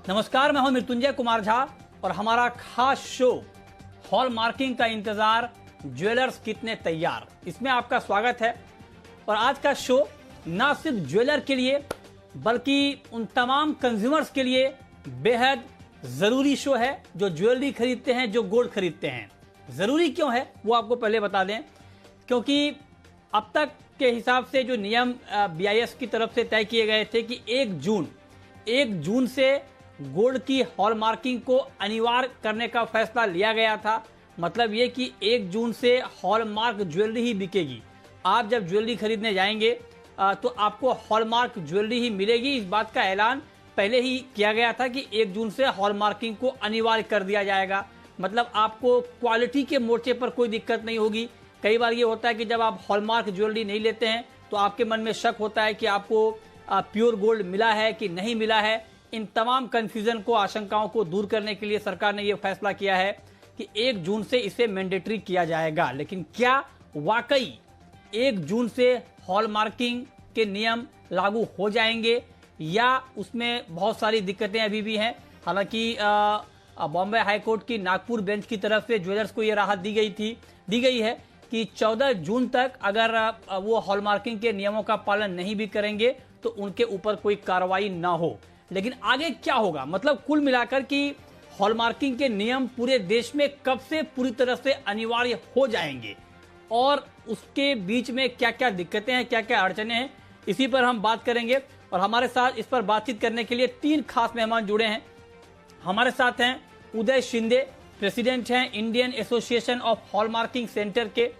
नमस्कार, मैं हूं मृत्युंजय कुमार झा और हमारा खास शो हॉल मार्किंग का इंतजार, ज्वेलर्स कितने तैयार, इसमें आपका स्वागत है। और आज का शो ना सिर्फ ज्वेलर के लिए बल्कि उन तमाम कंज्यूमर्स के लिए बेहद जरूरी शो है जो ज्वेलरी खरीदते हैं, जो गोल्ड खरीदते हैं। जरूरी क्यों है वो आपको पहले बता दें, क्योंकि अब तक के हिसाब से जो नियम BIS की तरफ से तय किए गए थे कि 1 जून से गोल्ड की हॉलमार्किंग को अनिवार्य करने का फैसला लिया गया था। मतलब ये कि 1 जून से हॉलमार्क ज्वेलरी ही बिकेगी। आप जब ज्वेलरी खरीदने जाएंगे तो आपको हॉलमार्क ज्वेलरी ही मिलेगी। इस बात का ऐलान पहले ही किया गया था कि 1 जून से हॉलमार्किंग को अनिवार्य कर दिया जाएगा। मतलब आपको क्वालिटी के मोर्चे पर कोई दिक्कत नहीं होगी। कई बार ये होता है कि जब आप हॉलमार्क ज्वेलरी नहीं लेते हैं तो आपके मन में शक होता है कि आपको प्योर गोल्ड मिला है कि नहीं मिला है। इन तमाम कंफ्यूजन को, आशंकाओं को दूर करने के लिए सरकार ने यह फैसला किया है कि 1 जून से इसे मैंडेटरी किया जाएगा। लेकिन क्या वाकई 1 जून से हॉलमार्किंग के नियम लागू हो जाएंगे या उसमें बहुत सारी दिक्कतें अभी भी हैं। हालांकि बॉम्बे हाईकोर्ट की नागपुर बेंच की तरफ से ज्वेलर्स को यह राहत दी गई है कि 14 जून तक अगर वो हॉलमार्किंग के नियमों का पालन नहीं भी करेंगे तो उनके ऊपर कोई कार्रवाई ना हो। लेकिन आगे क्या होगा, मतलब कुल मिलाकर कि हॉलमार्किंग के नियम पूरे देश में कब से पूरी तरह से अनिवार्य हो जाएंगे और उसके बीच में क्या क्या दिक्कतें हैं, क्या क्या अड़चने हैं, इसी पर हम बात करेंगे। और हमारे साथ इस पर बातचीत करने के लिए 3 खास मेहमान जुड़े हैं। हमारे साथ हैं उदय शिंदे, प्रेसिडेंट हैं Indian association of hallmarking centre के।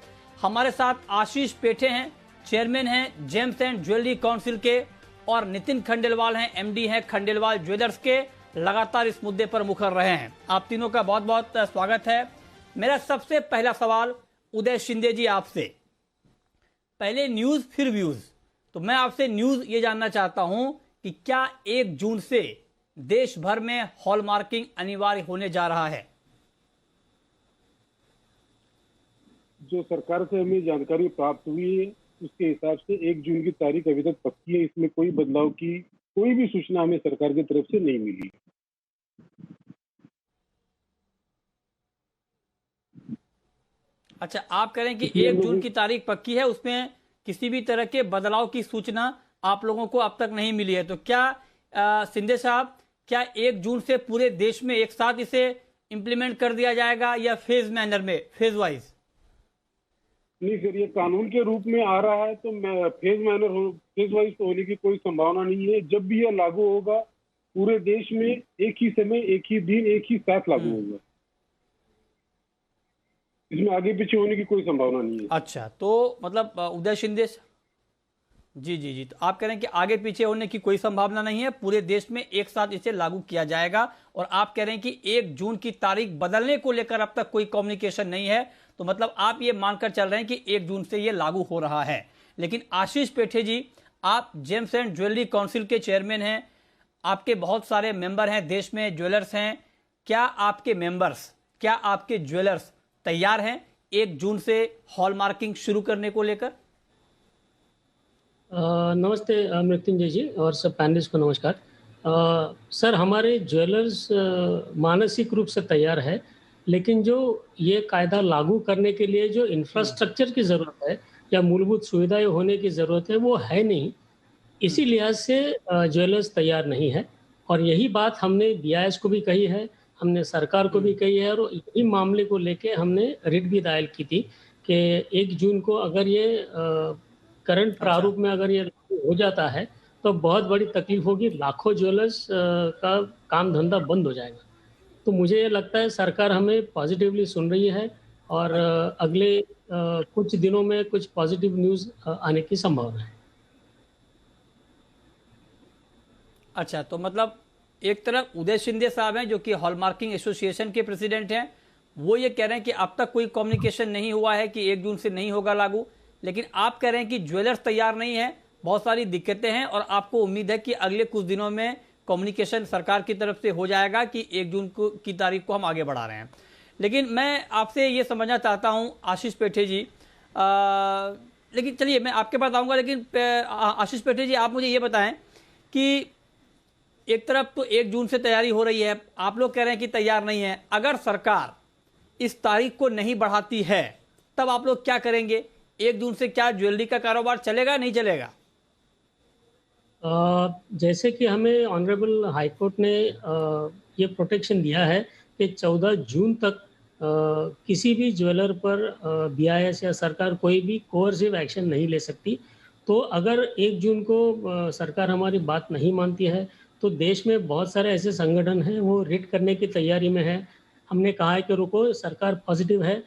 हमारे साथ आशीष पेठे हैं, चेयरमैन हैं जेम्स एंड ज्वेलरी काउंसिल के। और नितिन खंडेलवाल हैं, MD हैं खंडेलवाल ज्वेलर्स के, लगातार इस मुद्दे पर मुखर रहे हैं। आप तीनों का बहुत बहुत स्वागत है। मेरा सबसे पहला सवाल उदय शिंदे जी आपसे, पहले न्यूज फिर व्यूज। तो मैं आपसे न्यूज ये जानना चाहता हूं कि क्या 1 जून से देश भर में हॉलमार्किंग अनिवार्य होने जा रहा है? जो सरकार से हमें जानकारी प्राप्त हुई है उसके हिसाब से 1 जून की तारीख अभी तक पक्की है। इसमें कोई बदलाव की कोई भी सूचना हमें सरकार की तरफ से नहीं मिली। अच्छा, आप कह रहे हैं कि 1 जून की तारीख पक्की है, उसमें किसी भी तरह के बदलाव की सूचना आप लोगों को अब तक नहीं मिली है। तो क्या शिंदे साहब, क्या 1 जून से पूरे देश में एक साथ इसे इंप्लीमेंट कर दिया जाएगा या फेज मैनर में, फेज वाइज? नहीं सर, ये कानून के रूप में आ रहा है तो फेज वाइज तो होने की कोई संभावना नहीं है। जब भी यह लागू होगा पूरे देश में एक ही समय, एक ही दिन, एक ही साथ लागू होगा। इसमें आगे पीछे होने की कोई संभावना नहीं है। अच्छा, तो मतलब उदय शिंदे जी, तो आप कह रहे हैं कि आगे पीछे होने की कोई संभावना नहीं है, पूरे देश में एक साथ इसे लागू किया जाएगा। और आप कह रहे हैं कि 1 जून की तारीख बदलने को लेकर अब तक कोई कम्युनिकेशन नहीं है। तो मतलब आप ये मानकर चल रहे हैं कि 1 जून से ये लागू हो रहा है। लेकिन आशीष पेठे जी, आप जेम्स एंड ज्वेलरी काउंसिल के चेयरमैन हैं, आपके बहुत सारे मेंबर हैं, देश में ज्वेलर्स हैं। क्या आपके ज्वेलर्स तैयार हैं 1 जून से हॉलमार्किंग शुरू करने को लेकर? नमस्ते मृत्युंजय जी और सब पैनलिस्ट को नमस्कार। सर, हमारे ज्वेलर्स मानसिक रूप से तैयार है, लेकिन जो ये कायदा लागू करने के लिए जो इंफ्रास्ट्रक्चर की ज़रूरत है या मूलभूत सुविधाएं होने की ज़रूरत है वो है नहीं। इसी लिहाज से ज्वेलर्स तैयार नहीं है। और यही बात हमने BIS को भी कही है, हमने सरकार को भी कही है। और इसी मामले को लेके हमने रिट भी दायर की थी कि 1 जून को अगर ये करंट प्रारूप में अगर ये हो जाता है तो बहुत बड़ी तकलीफ होगी, लाखों ज्वेलर्स का काम धंधा बंद हो जाएगा। तो मुझे ये लगता है सरकार हमें पॉजिटिवली सुन रही है और अगले कुछ दिनों में कुछ पॉजिटिव न्यूज़ आने की संभावना है। अच्छा, तो मतलब एक तरफ उदय शिंदे साहब हैं जो कि हॉलमार्किंग एसोसिएशन के प्रेसिडेंट हैं, वो ये कह रहे हैं कि अब तक कोई कम्युनिकेशन नहीं हुआ है कि 1 जून से नहीं होगा लागू। लेकिन आप कह रहे हैं कि ज्वेलर्स तैयार नहीं है, बहुत सारी दिक्कतें हैं और आपको उम्मीद है कि अगले कुछ दिनों में कम्युनिकेशन सरकार की तरफ से हो जाएगा कि 1 जून की तारीख को हम आगे बढ़ा रहे हैं। लेकिन मैं आपसे ये समझना चाहता हूं आशीष पेठे जी, लेकिन चलिए मैं आपके पास आऊँगा। लेकिन आशीष पेठे जी, आप मुझे ये बताएं कि एक तरफ तो 1 जून से तैयारी हो रही है, आप लोग कह रहे हैं कि तैयार नहीं है। अगर सरकार इस तारीख को नहीं बढ़ाती है तब आप लोग क्या करेंगे? 1 जून से क्या ज्वेलरी का कारोबार चलेगा, नहीं चलेगा? जैसे कि हमें ऑनरेबल हाई कोर्ट ने ये प्रोटेक्शन दिया है कि 14 जून तक किसी भी ज्वेलर पर बीआईएस या सरकार कोई भी कोर्सिव एक्शन नहीं ले सकती। तो अगर 1 जून को सरकार हमारी बात नहीं मानती है तो देश में बहुत सारे ऐसे संगठन हैं वो रिट करने की तैयारी में है। हमने कहा है कि रुको, सरकार पॉजिटिव है,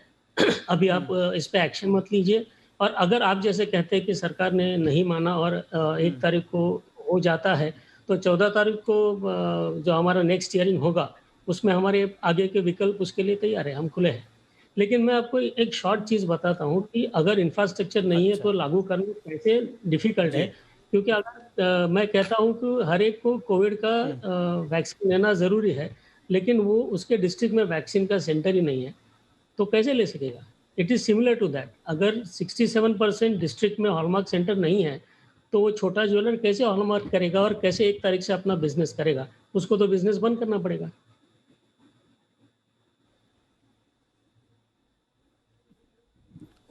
अभी आप इस पे एक्शन मत लीजिए। और अगर आप जैसे कहते हैं कि सरकार ने नहीं माना और 1 तारीख को हो जाता है तो 14 तारीख को जो हमारा नेक्स्ट हियरिंग होगा उसमें हमारे आगे के विकल्प उसके लिए तैयार है, हम खुले हैं। लेकिन मैं आपको एक शॉर्ट चीज़ बताता हूँ कि अगर इंफ्रास्ट्रक्चर नहीं है तो लागू करना कैसे डिफिकल्ट है। क्योंकि अगर मैं कहता हूँ कि हर एक को कोविड का वैक्सीन लेना ज़रूरी है, लेकिन वो उसके डिस्ट्रिक्ट में वैक्सीन का सेंटर ही नहीं है, तो कैसे ले सकेगा? It is similar to that. अगर 67% डिस्ट्रिक्ट में हॉलमार्क सेंटर नहीं है तो वो छोटा ज्वेलर कैसे हॉलमार्क करेगा और कैसे 1 तारीख से अपना बिजनेस करेगा? उसको तो बिजनेस बंद करना पड़ेगा।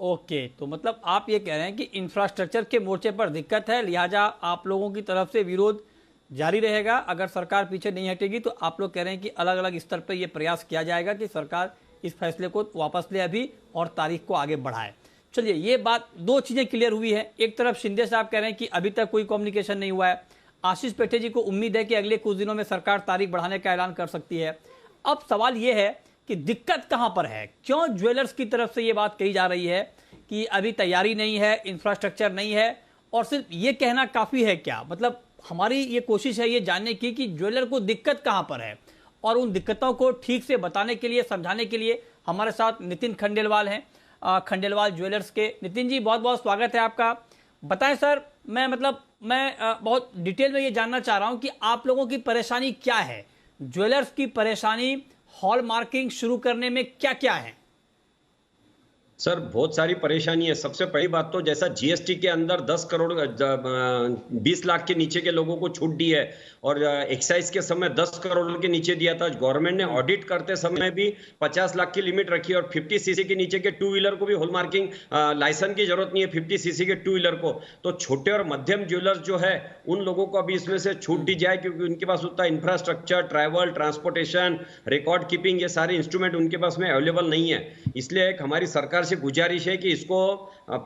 ओके, तो मतलब आप ये कह रहे हैं कि इंफ्रास्ट्रक्चर के मोर्चे पर दिक्कत है, लिहाजा आप लोगों की तरफ से विरोध जारी रहेगा। अगर सरकार पीछे नहीं हटेगी तो आप लोग कह रहे हैं कि अलग अलग स्तर पर यह प्रयास किया जाएगा कि सरकार इस फैसले को वापस ले अभी और तारीख को आगे बढ़ाए। चलिए, ये बात, 2 चीजें क्लियर हुई है। एक तरफ शिंदे साहब कह रहे हैं कि अभी तक कोई कम्युनिकेशन नहीं हुआ है। आशीष पेठे जी को उम्मीद है कि अगले कुछ दिनों में सरकार तारीख बढ़ाने का ऐलान कर सकती है। अब सवाल यह है कि दिक्कत कहां पर है? क्यों ज्वेलर्स की तरफ से यह बात कही जा रही है कि अभी तैयारी नहीं है, इंफ्रास्ट्रक्चर नहीं है, और सिर्फ ये कहना काफी है क्या? मतलब हमारी ये कोशिश है ये जानने की कि ज्वेलर को दिक्कत कहां पर है, और उन दिक्कतों को ठीक से बताने के लिए, समझाने के लिए हमारे साथ नितिन खंडेलवाल हैं, खंडेलवाल ज्वेलर्स के। नितिन जी, बहुत बहुत स्वागत है आपका। बताएं सर, मैं बहुत डिटेल में ये जानना चाह रहा हूं कि आप लोगों की परेशानी क्या है, ज्वेलर्स की परेशानी हॉल मार्किंग शुरू करने में क्या क्या है? सर, बहुत सारी परेशानी है। सबसे पहली बात तो जैसा जीएसटी के अंदर 10 करोड़ 20 लाख के नीचे के लोगों को छूट दी है, और एक्साइज के समय 10 करोड़ के नीचे दिया था। गवर्नमेंट ने ऑडिट करते समय भी 50 लाख की लिमिट रखी, और 50 सीसी के नीचे के 2 व्हीलर को भी हॉल मार्किंग लाइसेंस की जरूरत नहीं है 50 सीसी के 2 व्हीलर को। तो छोटे और मध्यम ज्वेलर्स जो है उन लोगों को अभी इसमें से छूट दी जाए, क्योंकि उनके पास उतना infrastructure, travel, transportation, record keeping, ये सारे इंस्ट्रूमेंट उनके पास में अवेलेबल नहीं है। इसलिए एक हमारी सरकार से गुजारिश है कि इसको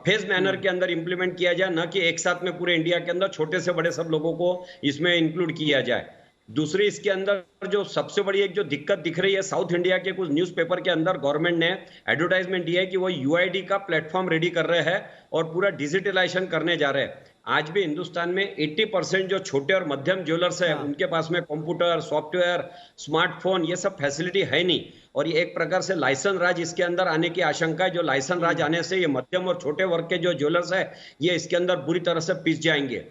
फेज मैनर के अंदर इंप्लीमेंट किया जाए, न कि एक साथ में पूरे इंडिया के अंदर छोटे से बड़े सब लोगों को इसमें इंक्लूड किया जाए। दूसरी, इसके अंदर जो सबसे बड़ी एक जो दिक्कत दिख रही है, साउथ इंडिया के कुछ न्यूज़पेपर के अंदर गवर्नमेंट ने एडवर्टाइजमेंट दिया है कि वो यूआईडी का प्लेटफॉर्म रेडी कर रहे हैं और पूरा डिजिटलाइजेशन करने जा रहे हैं। आज भी हिंदुस्तान में 80% जो छोटे और मध्यम ज्वेलर्स है उनके पास में कंप्यूटर, सॉफ्टवेयर, स्मार्टफोन, ये सब फैसिलिटी है नहीं। और ये एक प्रकार से लाइसेंस राज इसके अंदर आने की आशंका है। जो लाइसेंस राज आने से ये मध्यम और छोटे वर्ग के जो ज्वेलर्स है ये इसके अंदर बुरी तरह से पिस जाएंगे।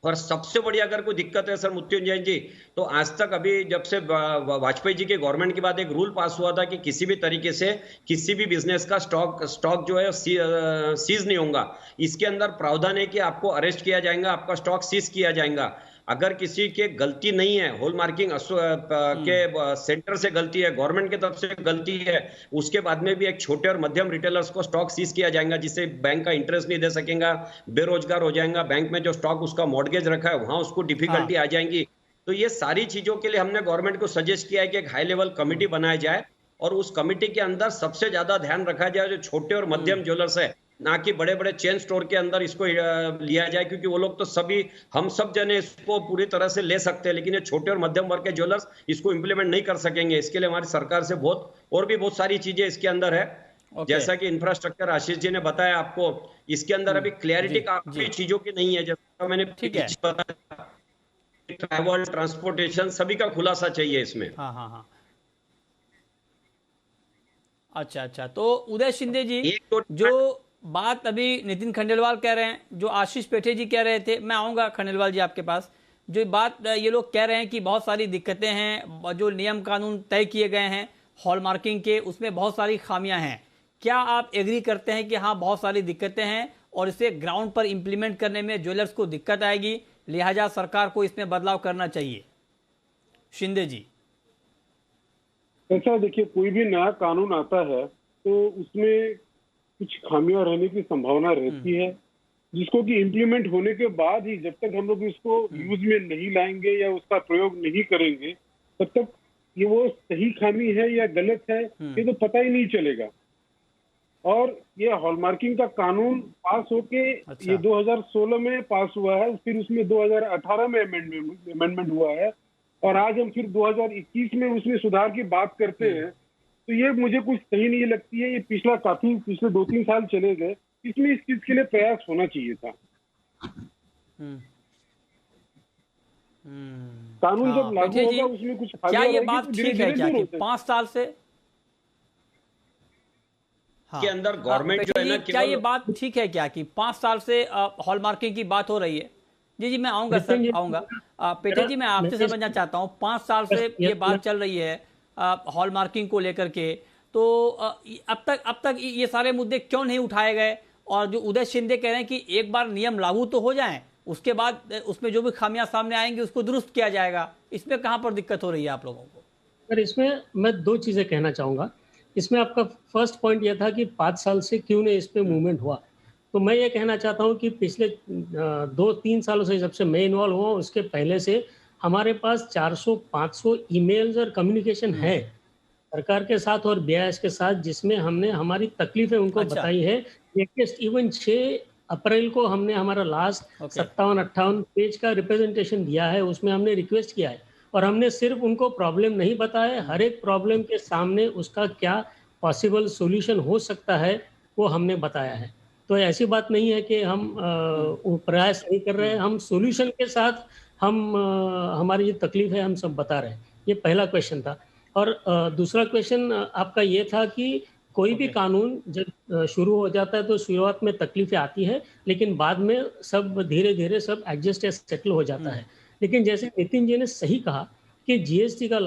और सबसे बड़ी अगर कोई दिक्कत है सर मृत्युंजय जी, तो आज तक अभी जब से वाजपेयी जी के गवर्नमेंट के बाद एक रूल पास हुआ था कि किसी भी तरीके से किसी भी बिजनेस का स्टॉक जो है सीज नहीं होगा। इसके अंदर प्रावधान है कि आपको अरेस्ट किया जाएगा, आपका स्टॉक सीज किया जाएगा। अगर किसी के गलती नहीं है, हॉल मार्किंग के सेंटर से गलती है, गवर्नमेंट की तरफ से गलती है, उसके बाद में भी एक छोटे और मध्यम रिटेलर्स को स्टॉक सीज किया जाएगा, जिससे बैंक का इंटरेस्ट नहीं दे सकेगा, बेरोजगार हो जाएगा, बैंक में जो स्टॉक उसका मॉर्गेज रखा है वहां उसको डिफिकल्टी आ जाएंगी। तो ये सारी चीजों के लिए हमने गवर्नमेंट को सजेस्ट किया है कि एक हाई लेवल कमिटी बनाया जाए, और उस कमिटी के अंदर सबसे ज्यादा ध्यान रखा जाए जो छोटे और मध्यम ज्वेलर्स है, ना कि बड़े बड़े चेन स्टोर के अंदर इसको लिया जाए, क्योंकि वो लोग तो सभी, हम सब जने इसको पूरी तरह से ले सकते हैं, लेकिन ये छोटे और मध्यम वर्ग के ज्वेलर्स इसको इंप्लीमेंट नहीं कर सकेंगे। इसके लिए हमारी सरकार से और भी बहुत सारी चीजें इसके अंदर है। जैसा कि इंफ्रास्ट्रक्चर आशीष जी ने बताया आपको, इसके अंदर अभी क्लैरिटी काफी चीजों की नहीं है। जैसा मैंने बताया, ट्रैवल, ट्रांसपोर्टेशन, सभी का खुलासा चाहिए इसमें। हाँ। अच्छा, तो उदय शिंदे जी, जो बात अभी नितिन खंडेलवाल कह रहे हैं, जो आशीष पेठे जी कह रहे थे, मैं आऊंगा खंडेलवाल जी आपके पास, जो बात ये लोग कह रहे हैं कि बहुत सारी दिक्कतें हैं, जो नियम कानून तय किए गए हैं हॉल मार्किंग के, उसमें बहुत सारी खामियां हैं। क्या आप एग्री करते हैं कि हाँ, बहुत सारी दिक्कतें हैं और इसे ग्राउंड पर इंप्लीमेंट करने में ज्वेलर्स को दिक्कत आएगी, लिहाजा सरकार को इसमें बदलाव करना चाहिए? शिंदे जी? ऐसा देखिए, कोई भी नया कानून आता है तो उसमें कुछ खामियां रहने की संभावना रहती है, जिसको कि इम्प्लीमेंट होने के बाद ही, जब तक हम लोग इसको यूज में नहीं लाएंगे या उसका प्रयोग नहीं करेंगे, तब तक ये वो सही खामी है या गलत है ये तो पता ही नहीं चलेगा। और ये हॉलमार्किंग का कानून पास होके अच्छा। ये 2016 में पास हुआ है, फिर उसमें 2018 में अमेंडमेंट हुआ है, और आज हम फिर 2021 में उसमें सुधार की बात करते हैं। तो ये मुझे कुछ सही नहीं लगती है। ये पिछले 2-3 साल चले गए, इसमें इस चीज के लिए प्रयास होना चाहिए था। कानून जब लागू पेठे जी, होगा उसमें कुछ क्या खामियां ये रहेगी बात तो ठीक है धीरे-धीरे क्या दूर कि होते हैं। 5 साल से के अंदर गवर्नमेंट जो पेठे है ना, जी, क्या ये केवल बात ठीक है क्या कि 5 साल से हॉलमार्किंग की बात हो रही है? जी जी, मैं आऊंगा सर, नितिन जी, आऊंगा। पेठे जी, मैं आपसे नितिन- समझना चाहता हूँ, 5 साल से बस ये बात चल रही है हॉलमार्किंग को लेकर के, तो अब तक ये सारे मुद्दे क्यों नहीं उठाए गए? और जो उदय शिंदे कह रहे हैं कि एक बार नियम लागू तो हो जाएं, उसके बाद उसमें जो भी खामियां सामने आएंगी उसको दुरुस्त किया जाएगा, इसमें कहां पर दिक्कत हो रही है आप लोगों को? सर, इसमें मैं 2 चीज़ें कहना चाहूँगा। इसमें आपका फर्स्ट पॉइंट ये था कि 5 साल से क्यों नहीं इस पे मूवमेंट हुआ। तो मैं ये कहना चाहता हूँ कि पिछले 2-3 सालों से, जब से मैं इन्वॉल्व हुआ हूँ, उसके पहले से हमारे पास 400-500 ईमेल्स और कम्युनिकेशन है सरकार के साथ और बीआईएस के साथ, जिसमें हमने हमारी तकलीफें उनको अच्छा। बताई है। लेटेस्ट इवन 6 अप्रैल को हमने हमारा लास्ट ओके। 57-58 पेज का रिप्रेजेंटेशन दिया है, उसमें हमने रिक्वेस्ट किया है, और हमने सिर्फ उनको प्रॉब्लम नहीं बताया, हर एक प्रॉब्लम के सामने उसका क्या पॉसिबल सॉल्यूशन हो सकता है वो हमने बताया है। तो ऐसी बात नहीं है कि हम वो प्रयास नहीं कर रहे हैं, हम सॉल्यूशन के साथ हम हमारी जो तकलीफ है हम सब बता रहे हैं। ये पहला क्वेश्चन था। और दूसरा क्वेश्चन आपका ये था कि कोई भी ओके। कानून जब शुरू हो जाता है तो शुरुआत में तकलीफें आती है, लेकिन बाद में सब धीरे-धीरे सब एडजस्ट या सेटल हो जाता है। लेकिन जैसे नितिन जी ने सही कहा कि जीएसटी का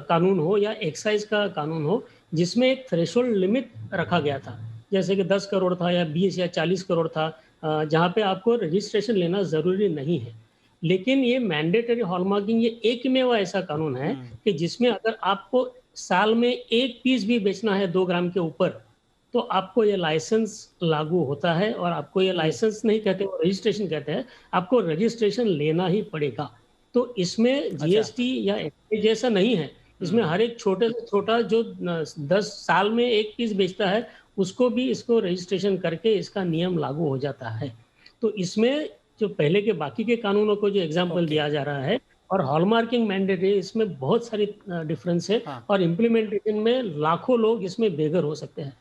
कानून हो या एक्साइज का कानून हो, जिसमें एक थ्रेशोल्ड लिमिट रखा गया था, जैसे कि 10 करोड़ था या 20 या 40 करोड़ था, जहाँ पे आपको रजिस्ट्रेशन लेना ज़रूरी नहीं है। लेकिन ये मैंडेटरी हॉलमार्किंग ये एकमेव ऐसा कानून है कि जिसमें अगर आपको साल में 1 पीस भी बेचना है 2 ग्राम के ऊपर, तो आपको ये लाइसेंस लागू होता है, और आपको ये लाइसेंस नहीं कहते, वो रजिस्ट्रेशन कहते हैं, आपको रजिस्ट्रेशन लेना ही पड़ेगा। तो इसमें जीएसटी या एक्साइज जैसा नहीं है, इसमें हर एक छोटे से छोटा जो 10 साल में 1 पीस बेचता है, उसको भी इसको रजिस्ट्रेशन करके इसका नियम लागू हो जाता है। तो इसमें जो पहले के बाकी के कानूनों को जो एग्जाम्पल दिया जा रहा है और हॉलमार्किंग मैंडेट है, इसमें बहुत सारी डिफरेंस है, हाँ। और इम्प्लीमेंटेशन में लाखों लोग इसमें बेघर हो सकते हैं।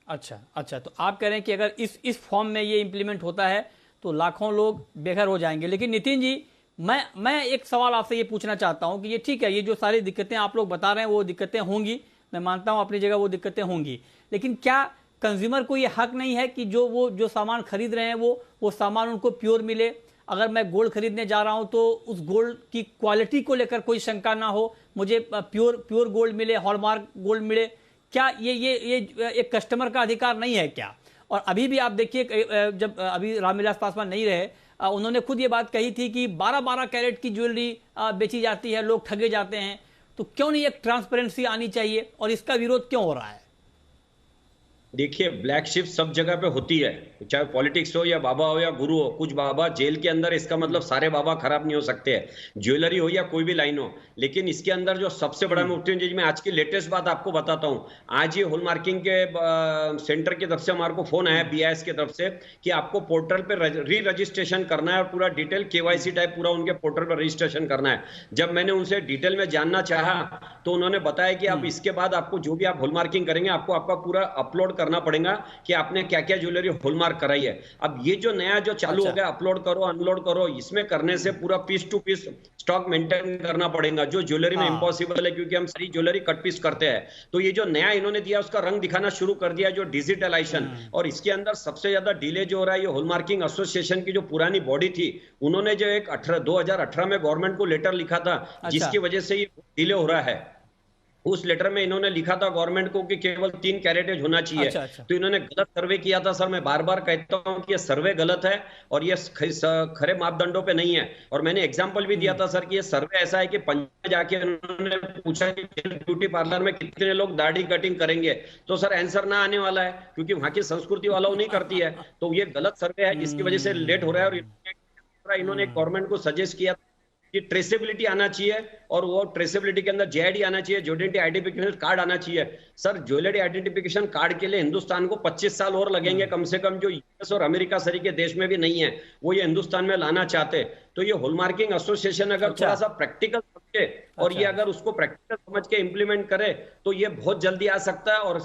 अच्छा, तो आप कह रहे हैं कि अगर इस फॉर्म में ये इम्प्लीमेंट होता है तो लाखों लोग बेघर हो जाएंगे। लेकिन नितिन जी, मैं एक सवाल आपसे ये पूछना चाहता हूं कि ये ठीक है, ये जो सारी दिक्कतें आप लोग बता रहे हैं वो दिक्कतें होंगी, मैं मानता हूं अपनी जगह वो दिक्कतें होंगी, लेकिन क्या कंज्यूमर को ये हक नहीं है कि जो सामान खरीद रहे हैं वो सामान उनको प्योर मिले? अगर मैं गोल्ड खरीदने जा रहा हूं तो उस गोल्ड की क्वालिटी को लेकर कोई शंका ना हो, मुझे प्योर गोल्ड मिले, हॉलमार्क गोल्ड मिले। क्या ये एक कस्टमर का अधिकार नहीं है क्या? और अभी भी आप देखिए, जब अभी रामविलास पासवान नहीं रहे, उन्होंने खुद ये बात कही थी कि 12-12 कैरेट की ज्वेलरी बेची जाती है, लोग ठगे जाते हैं। तो क्यों नहीं एक ट्रांसपेरेंसी आनी चाहिए, और इसका विरोध क्यों हो रहा है? देखिए, ब्लैक शिफ्ट सब जगह पे होती है, चाहे पॉलिटिक्स हो या बाबा हो या गुरु हो। कुछ बाबा जेल के अंदर, इसका मतलब सारे बाबा खराब नहीं हो सकते हैं, ज्वेलरी हो या कोई भी लाइन हो। लेकिन इसके अंदर जो सबसे बड़ा मृत्युंजय जी, मैं आज की लेटेस्ट बात आपको बताता हूं। आज ये हॉलमार्किंग के सेंटर की तरफ से हमारे को फोन आया बीआईएस की तरफ से कि आपको पोर्टल पे री रजिस्ट्रेशन करना है और पूरा डिटेल केवाईसी टाइप पूरा उनके पोर्टल पर रजिस्ट्रेशन करना है। जब मैंने उनसे डिटेल में जानना चाहा तो उन्होंने बताया कि आप इसके बाद आपको जो भी आप हॉलमार्किंग करेंगे, आपको आपका पूरा अपलोड करना पड़ेगा कि आपने क्या क्या ज्वेलरी हॉलमार्क कराई है। अब ये जो नया जो चालू हो गया, अपलोड करो अनलोड करो, इसमें करने से पूरा piece to piece stock maintain करना पड़ेगा, जो ज्वेलरी में इम्पॉसिबल है, क्योंकि हम सारी ज्वेलरी कट पीस करते हैं। तो ये जो नया इन्होंने दिया उसका रंग दिखाना शुरू कर दिया, जो डिजिटलाइजेशन। और इसके अंदर सबसे ज्यादा डिले जो हो रहा है, ये हॉलमार्किंग एसोसिएशन की जो पुरानी बॉडी थी, उन्होंने जो एक 2018 में गवर्नमेंट को लेटर लिखा था, जिसकी वजह से ये डिले हो रहा है। उस लेटर में इन्होंने लिखा था गवर्नमेंट को कि केवल 3 कैरेटेज होना चाहिए। अच्छा। तो इन्होंने गलत सर्वे किया था सर। मैं बार बार कहता हूं कि ये सर्वे गलत है और ये खरे मापदंडों पे नहीं है। और मैंने एग्जांपल भी दिया था सर कि ये सर्वे ऐसा है कि पंजाब जाके उन्होंने पूछा कि ब्यूटी पार्लर में कितने लोग दाढ़ी कटिंग करेंगे, तो सर आंसर ना आने वाला है, क्योंकि वहां की संस्कृति वालों नहीं करती है। तो ये गलत सर्वे है जिसकी वजह से लेट हो रहा है। और इन्होंने गवर्नमेंट को सजेस्ट किया कि ट्रेसेबिलिटी आना चाहिए, और वो ट्रेसेबिलिटी के अंदर जेआईडी आना चाहिए, ज्वेलरी आइडेंटिफिकेशन कार्ड आना चाहिए। सर ज्वेलरी आइडेंटिफिकेशन कार्ड के लिए हिंदुस्तान को 25 साल और लगेंगे कम से कम, जो यूएस और अमेरिका सरी के देश में भी नहीं है, वो ये हिंदुस्तान में लाना चाहते। तो ये हॉलमार्किंग एसोसिएशन अगर थोड़ा सा प्रैक्टिकल समझे और ये अगर उसको प्रैक्टिकल समझ के इंप्लीमेंट करे तो ये बहुत जल्दी आ सकता है। और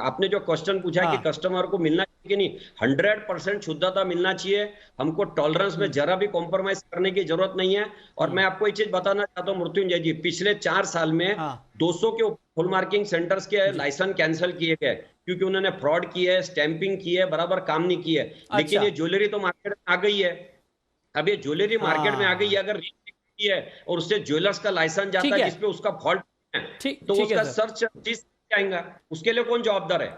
आपने जो क्वेश्चन पूछा है कि कस्टमर को मिलना चाहिए कि नहीं, 100% शुद्धता मिलना चाहिए। हमको टॉलरेंस में जरा भी कॉम्प्रोमाइज करने की जरूरत नहीं है। और मैं आपको एक चीज बताना चाहता हूँ मृत्युंजय जी, पिछले 4 साल में 200 के हॉलमार्किंग सेंटर्स के लाइसेंस कैंसिल किए गए, क्योंकि उन्होंने फ्रॉड की है, स्टैंपिंग की है, बराबर काम नहीं किए। लेकिन ये ज्वेलरी तो मार्केट में आ गई है। अब ये ज्वेलरी मार्केट में आ गई है, अगर है और उससे ज्वेलर्स का लाइसेंस जाता है जिसपे उसका फॉल्ट है, तो उसका सर्च आएगा, उसके लिए कौन जवाबदार है?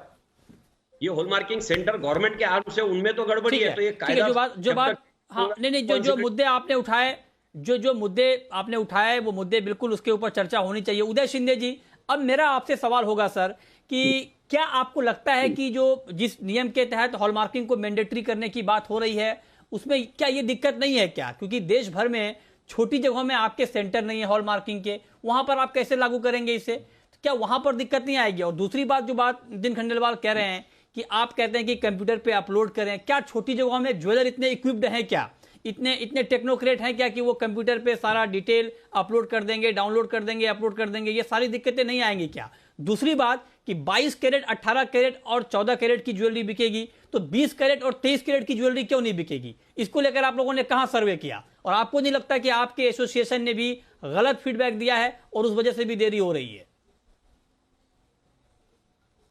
ये हॉलमार्किंग सेंटर गवर्नमेंट के आर्म से, उनमें तो गड़बड़ी है। तो ये कायदा जो बात हाँ नहीं जो मुद्दे आपने उठाए, जो मुद्दे आपने उठाए वो मुद्दे बिल्कुल उसके ऊपर चर्चा होनी चाहिए। उदय शिंदे जी, अब मेरा आपसे सवाल होगा सर कि क्या आपको लगता है कि जो जिस नियम के तहत हॉलमार्किंग को मैंडेटरी करने की बात हो रही है उसमें क्या ये दिक्कत नहीं है क्या? क्योंकि देश भर में छोटी जगहों में आपके सेंटर नहीं है हॉलमार्किंग के, वहां पर आप कैसे लागू करेंगे इसे? तो क्या वहां पर दिक्कत नहीं आएगी? और दूसरी बात, जो बात नितिन खंडेलवाल कह रहे हैं कि आप कहते हैं कि कंप्यूटर पे अपलोड करें, क्या छोटी जगहों में ज्वेलर इतने इक्विप्ड हैं क्या, इतने टेक्नोक्रेट हैं क्या कि वो कंप्यूटर पे सारा डिटेल अपलोड कर देंगे, डाउनलोड कर देंगे, अपलोड कर देंगे? ये सारी दिक्कतें नहीं आएंगी क्या? दूसरी बात कि 22 कैरेट, 18 कैरेट और 14 कैरेट की ज्वेलरी बिकेगी, तो 20 कैरेट और 23 कैरेट की ज्वेलरी क्यों नहीं बिकेगी? इसको लेकर आप लोगों ने कहां सर्वे किया? और आपको नहीं लगता कि आपके एसोसिएशन ने भी गलत फीडबैक दिया है और उस वजह से भी देरी हो रही है?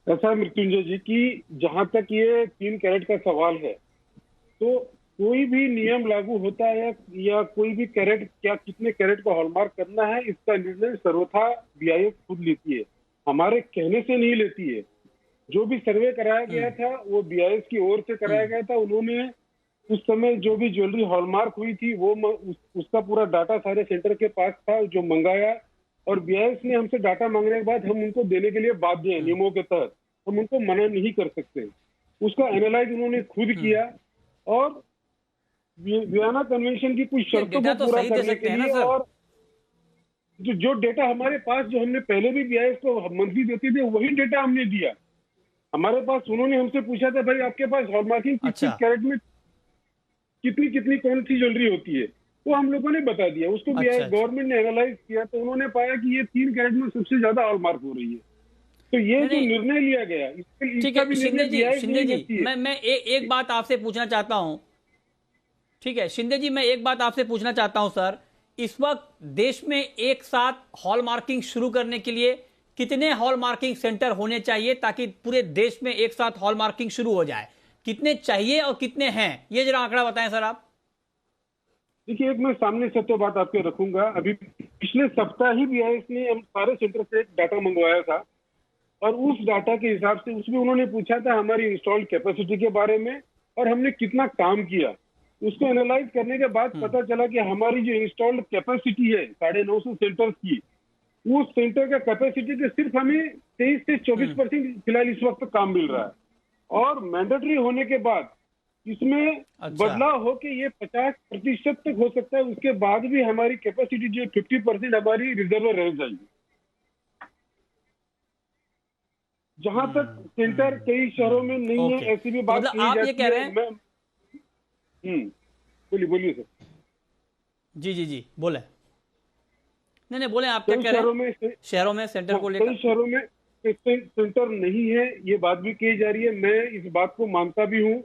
ऐसा मृत्युंजय जी कि जहां तक ये 3 कैरेट का सवाल है, तो कोई भी नियम लागू होता है या कोई भी कैरेट, क्या कितने कैरेट को हॉलमार्क करना है, इसका निर्णय सर्वथा बीआईएस खुद लेती है, हमारे कहने से नहीं लेती है। जो भी सर्वे कराया गया था वो बीआईएस की ओर से कराया गया था। उन्होंने उस समय जो भी ज्वेलरी हॉलमार्क हुई थी वो उसका पूरा डाटा सारे सेंटर के पास था, जो मंगाया, और बीआईएस ने हमसे डाटा मांगने के बाद हम उनको देने के लिए बाध्य हैं नियमों के तहत, हम उनको मना नहीं कर सकते। उसका एनालाइज उन्होंने खुद किया और वियना कन्वेंशन की कुछ शर्तों को पूरा करने के लिए, और जो डेटा हमारे पास, जो हमने पहले भी बीआईएस को मंथली देते थे, वही डेटा हमने दिया हमारे पास। उन्होंने हमसे पूछा था भाई आपके पास हॉलमार्किंग किस कैरेट में कितनी कौन सी ज्वेलरी होती है, तो हम लोगों ने बता दिया उसको। गवर्नमेंट ने एनालाइज किया तो उन्होंने पाया कि ये 3 कैरेट में सबसे ज्यादा हॉलमार्क हो रही है। तो ये जो निर्णय लिया गया, ठीक है शिंदे जी, मैं एक बात आपसे पूछना चाहता हूं। ठीक है शिंदे जी, मैं एक बात आपसे पूछना चाहता हूं सर, इस वक्त देश में एक साथ हॉलमार्किंग शुरू करने के लिए कितने हॉलमार्किंग सेंटर होने चाहिए ताकि पूरे देश में एक साथ हॉलमार्किंग शुरू हो जाए? कितने चाहिए और कितने हैं, ये जरा आंकड़ा बताएं सर आप। देखिए, एक मैं सामने सत्य बात आपके रखूंगा। अभी पिछले सप्ताह ही बीआईएस ने हम सारे सेंटर से एक डाटा मंगवाया था, और उस डाटा के हिसाब से उसमें उन्होंने पूछा था हमारी इंस्टॉल्ड कैपेसिटी के बारे में और हमने कितना काम किया। उसको एनालाइज करने के बाद पता चला कि हमारी जो इंस्टॉल्ड कैपेसिटी है 950 सेंटर्स की, उस सेंटर का कैपेसिटी के सिर्फ हमें 23 से 24% फिलहाल इस वक्त काम मिल रहा है। और मैंडेटरी होने के बाद इसमें बदलाव हो के ये 50% तक हो सकता है। उसके बाद भी हमारी कैपेसिटी जो 50% हमारी रिजर्व रह जाएगी। जहां तक सेंटर कई शहरों में नहीं है, ऐसी भी बात मतलब आप ये कह रहे हैं। बोलिए सर। जी बोले। नहीं बोले, आप क्या कह रहे हैं? शहरों में सेंटर को लेकर, कई शहरों में सेंटर नहीं है, ये बात भी कही जा रही है। मैं इस बात को मानता भी हूँ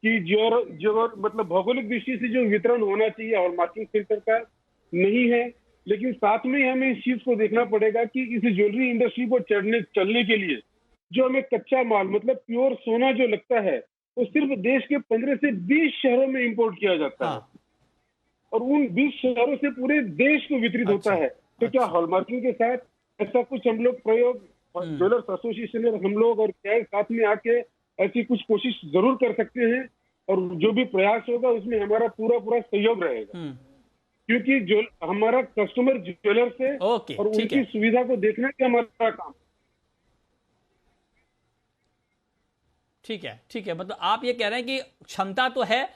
कि जो मतलब भौगोलिक दृष्टि से जो वितरण होना चाहिए हॉलमार्किंग सेंटर का नहीं है, लेकिन साथ में हमें इस चीज को देखना पड़ेगा कि इस ज्वेलरी इंडस्ट्री को चलने के लिए जो हमें कच्चा माल, मतलब प्योर सोना जो लगता है, वो सिर्फ देश के 15 से 20 शहरों में इंपोर्ट किया जाता है, और उन 20 शहरों से पूरे देश को वितरित होता है। तो क्या हॉलमार्किंग के साथ ऐसा कुछ हम लोग प्रयोग ज्वेलर्स एसोसिएशन और हम लोग और क्या साथ में आके ऐसी कुछ कोशिश जरूर कर सकते हैं, और जो भी प्रयास होगा उसमें हमारा पूरा पूरा सहयोग रहेगा, क्योंकि जो हमारा कस्टमर ज्वेलर्स है ओके, और ठीक उनकी है। सुविधा को देखना कि हमारा काम। ठीक है, ठीक है, मतलब आप ये कह रहे हैं कि क्षमता तो है,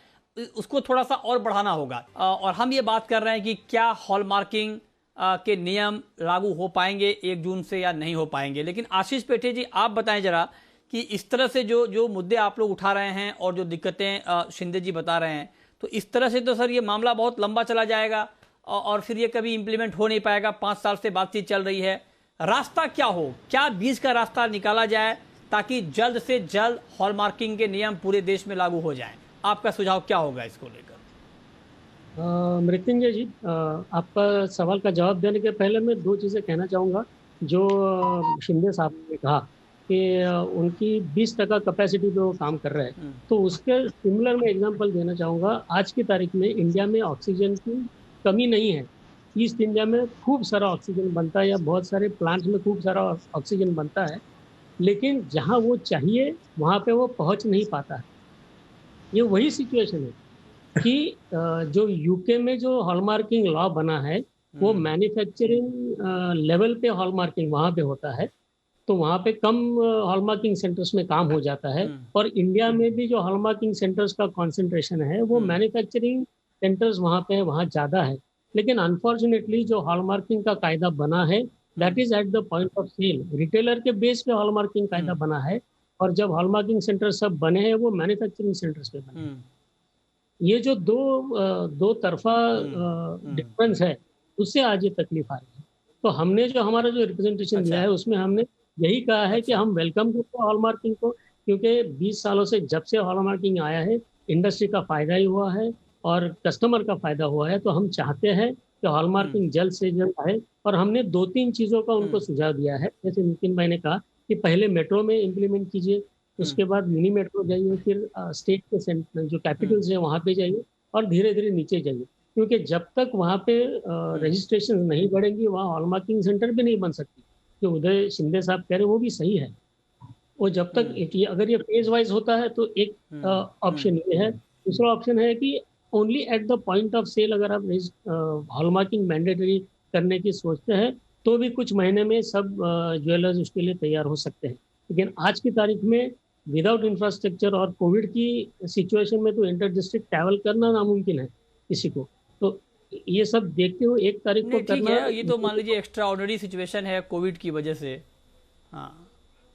उसको थोड़ा सा और बढ़ाना होगा। और हम ये बात कर रहे हैं कि क्या हॉलमार्किंग के नियम लागू हो पाएंगे 1 जून से या नहीं हो पाएंगे। लेकिन आशीष पेठे जी, आप बताएं जरा कि इस तरह से जो जो मुद्दे आप लोग उठा रहे हैं और जो दिक्कतें शिंदे जी बता रहे हैं, तो इस तरह से तो सर ये मामला बहुत लंबा चला जाएगा और फिर ये कभी इम्प्लीमेंट हो नहीं पाएगा। 5 साल से बातचीत चल रही है, रास्ता क्या हो, क्या बीच का रास्ता निकाला जाए ताकि जल्द से जल्द हॉलमार्किंग के नियम पूरे देश में लागू हो जाएं। आपका सुझाव क्या होगा इसको लेकर? मृत्युंजय जी, आपका सवाल का जवाब देने के पहले मैं 2 चीज़ें कहना चाहूँगा। जो शिंदे साहब ने कहा कि उनकी 20% कैपेसिटी पे वो काम कर रहे हैं, तो उसके सिमिलर मैं एग्जांपल देना चाहूँगा। आज की तारीख में इंडिया में ऑक्सीजन की कमी नहीं है। ईस्ट इंडिया में खूब सारा ऑक्सीजन बनता है, या बहुत सारे प्लांट्स में खूब सारा ऑक्सीजन बनता है, लेकिन जहाँ वो चाहिए वहाँ पे वो पहुँच नहीं पाता है। ये वही सिचुएशन है कि जो यूके में जो हॉलमार्किंग लॉ बना है, वो मैन्युफैक्चरिंग लेवल पे हॉलमार्किंग वहाँ पे होता है, तो वहाँ पे कम हॉलमार्किंग सेंटर्स में काम हो जाता है। और इंडिया में भी जो हॉलमार्किंग सेंटर्स का कॉन्सेंट्रेशन है, वो मैन्युफैक्चरिंग सेंटर्स वहाँ पे वहाँ ज़्यादा है। लेकिन अनफॉर्चुनेटली जो हॉलमार्किंग का कायदा बना है, that is at the point of sale. Retailer के बेस पे हॉलमार्किंग कायदा बना है, और जब हॉलमार्किंग सेंटर सब बने हैं वो मैन्युफैक्चरिंग सेंटर्स पे बने हैं। ये जो दो तरफा डिफरेंस है, उससे आज ये तकलीफ आ रही है। तो हमने जो हमारा जो रिप्रेजेंटेशन दिया है, उसमें हमने यही कहा है कि हम वेलकम करते हैं हॉलमार्किंग को, क्योंकि 20 सालों से जब से हॉलमार्किंग आया है, इंडस्ट्री का फायदा ही हुआ है और कस्टमर का फायदा हुआ है। तो हम चाहते हैं कि हॉलमार्किंग जल्द से जल्द आए, और हमने 2-3 चीज़ों का उनको सुझाव दिया है। जैसे नितिन भाई ने कहा कि पहले मेट्रो में इम्प्लीमेंट कीजिए, उसके बाद मिनी मेट्रो जाइए, फिर स्टेट के सेंटर जो कैपिटल्स है वहाँ पे जाइए, और धीरे धीरे नीचे जाइए, क्योंकि जब तक वहाँ पे रजिस्ट्रेशन नहीं बढ़ेंगी, वहाँ हॉलमार्किंग सेंटर भी नहीं बन सकती। जो उदय शिंदे साहब कह रहे हैं वो भी सही है। वो जब तक अगर ये फेज वाइज होता है तो एक ऑप्शन ये है। दूसरा ऑप्शन है कि only at the point of sale अगर आप हॉलमार्किंग मैंडेटरी करने की सोचते हैं, तो भी कुछ महीने में सब ज्वेलर्स उसके लिए तैयार हो सकते हैं। लेकिन आज की तारीख में विदाउट इंफ्रास्ट्रक्चर और कोविड की सिचुएशन में तो इंटर डिस्ट्रिक्ट ट्रैवल करना नामुमकिन है किसी को। तो ये सब देखते हुए 1 तारीख को करना, ये तो मान लीजिए एक्स्ट्रा ऑर्डिनरी सिचुएशन है कोविड की वजह से। हाँ,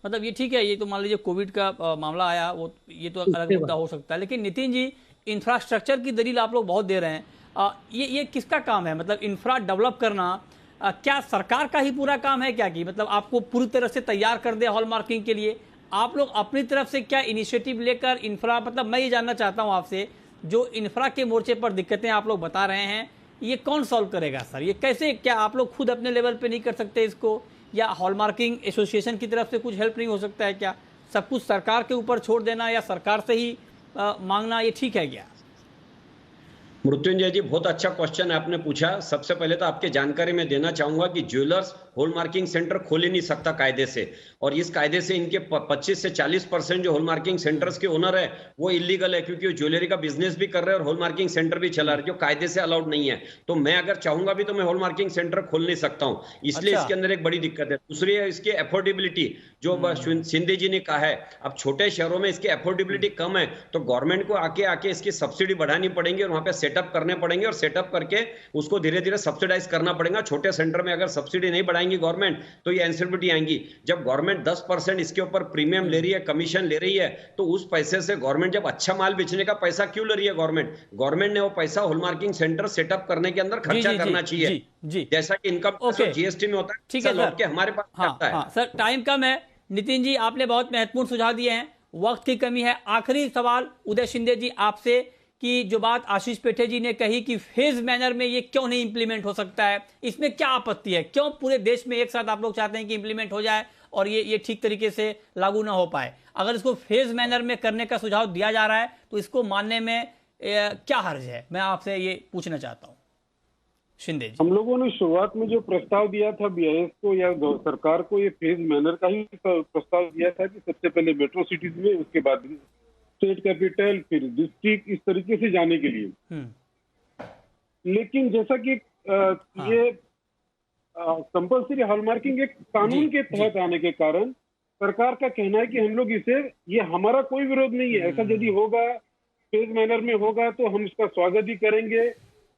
मतलब ये ठीक है, ये तो मान लीजिए कोविड का मामला आया, वो ये तो अलग मुद्दा हो सकता है। लेकिन नितिन जी, इंफ्रास्ट्रक्चर की दलील आप लोग बहुत दे रहे हैं। ये किसका काम है? मतलब इंफ्रा डेवलप करना क्या सरकार का ही पूरा काम है क्या? कि मतलब आपको पूरी तरह से तैयार कर दे हॉलमार्किंग के लिए? आप लोग अपनी तरफ से क्या इनिशिएटिव लेकर इंफ्रा, मतलब मैं ये जानना चाहता हूँ आपसे, जो इंफ्रा के मोर्चे पर दिक्कतें आप लोग बता रहे हैं, ये कौन सॉल्व करेगा सर? ये कैसे, क्या आप लोग खुद अपने लेवल पे नहीं कर सकते इसको, या हॉलमार्किंग एसोसिएशन की तरफ से कुछ हेल्प नहीं हो सकता है क्या? सब कुछ सरकार के ऊपर छोड़ देना या सरकार से ही मांगना, ये ठीक है क्या? मृत्युंजय जी, बहुत अच्छा क्वेश्चन आपने पूछा। सबसे पहले तो आपके जानकारी में देना चाहूंगा कि ज्वेलर्स हॉलमार्किंग सेंटर खोल ही नहीं सकता कायदे से, और इस कायदे से इनके 25 से 40% जो हॉलमार्किंग सेंटर्स के ओनर है वो इलीगल है, क्योंकि वो ज्वेलरी का बिजनेस भी कर रहे हैं और हॉलमार्किंग सेंटर भी चला रहे हैं, जो कायदे से अलाउड नहीं है। तो मैं अगर चाहूंगा भी तो मैं हॉलमार्किंग सेंटर खोल नहीं सकता हूं, इसलिए इसके अंदर एक बड़ी दिक्कत है। दूसरी है इसकी अफोर्डेबिलिटी, जो शिंदे जी ने कहा है। अब छोटे शहरों में इसकी अफोर्डेबिलिटी कम है, तो गवर्नमेंट को आके इसकी सब्सिडी बढ़ानी पड़ेगी और वहां पे सेटअप करने पड़ेंगे, और सेटअप करके उसको धीरे धीरे सब्सिडाइज करना पड़ेगा। छोटे सेंटर में अगर सब्सिडी नहीं बढ़ाएंगी गवर्नमेंट, तो ये इनसिक्योरिटी आएंगी। जब गवर्नमेंट 10% इसके ऊपर प्रीमियम ले रही है, कमीशन ले रही है, तो उस पैसे से गवर्नमेंट जब अच्छा माल बेचने का पैसा क्यों ले रही है? गवर्नमेंट ने वो पैसा हॉलमार्किंग सेंटर सेटअप करने के अंदर खर्चा करना चाहिए, जैसा कि इनकम जीएसटी में होता है। ठीक है सर, हमारे पास आता है। सर टाइम कम है। नितिन जी, आपने बहुत महत्वपूर्ण सुझाव दिए हैं, वक्त की कमी है। आखिरी सवाल उदय शिंदे जी आपसे, कि जो बात आशीष पेठे जी ने कही कि फेज मैनर में ये क्यों नहीं इंप्लीमेंट हो सकता है, इसमें क्या आपत्ति है? क्यों पूरे देश में एक साथ आप लोग चाहते हैं कि इंप्लीमेंट हो जाए और ये ठीक तरीके से लागू ना हो पाए? अगर इसको फेज मैनर में करने का सुझाव दिया जा रहा है तो इसको मानने में क्या हर्ज है? मैं आपसे ये पूछना चाहता हूं। शिंदे जी। हम लोगों ने शुरुआत में जो प्रस्ताव दिया था BIS को या सरकार को, ये फेज मैनर का ही प्रस्ताव दिया था कि सबसे पहले मेट्रो सिटीज में, उसके बाद स्टेट कैपिटल, फिर डिस्ट्रिक्ट, इस तरीके से जाने के लिए। लेकिन जैसा कि ये कंपल्सरी हॉलमार्किंग एक कानून के तहत आने के कारण सरकार का कहना है कि हम लोग इसे, ये हमारा कोई विरोध नहीं है, ऐसा यदि होगा फेज मैनर में होगा तो हम इसका स्वागत ही करेंगे,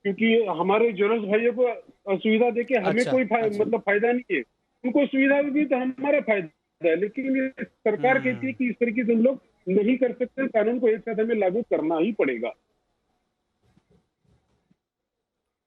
क्योंकि हमारे ज्वेलर्स भाइयों को सुविधा देके हमें कोई मतलब फायदा नहीं है, उनको सुविधा भी तो हमारा फायदा है। लेकिन ये सरकार कहती है कि इस तरीके से हम लोग नहीं कर सकते, कानून को एक साथ हमें लागू करना ही पड़ेगा।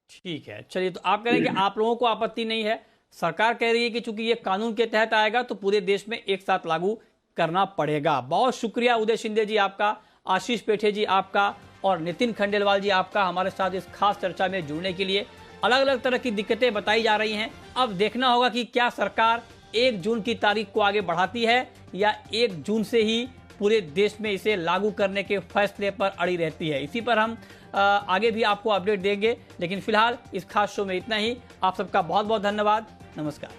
ठीक है, चलिए, तो आप कह रहे हैं कि आप लोगों को आपत्ति नहीं है, सरकार कह रही है कि चूंकि ये कानून के तहत आएगा तो पूरे देश में एक साथ लागू करना पड़ेगा। बहुत शुक्रिया उदय शिंदे जी आपका, आशीष पेठे जी आपका, और नितिन खंडेलवाल जी आपका हमारे साथ इस खास चर्चा में जुड़ने के लिए। अलग अलग तरह की दिक्कतें बताई जा रही हैं, अब देखना होगा कि क्या सरकार 1 जून की तारीख को आगे बढ़ाती है या 1 जून से ही पूरे देश में इसे लागू करने के फैसले पर अड़ी रहती है। इसी पर हम आगे भी आपको अपडेट देंगे, लेकिन फिलहाल इस खास शो में इतना ही। आप सबका बहुत बहुत धन्यवाद। नमस्कार।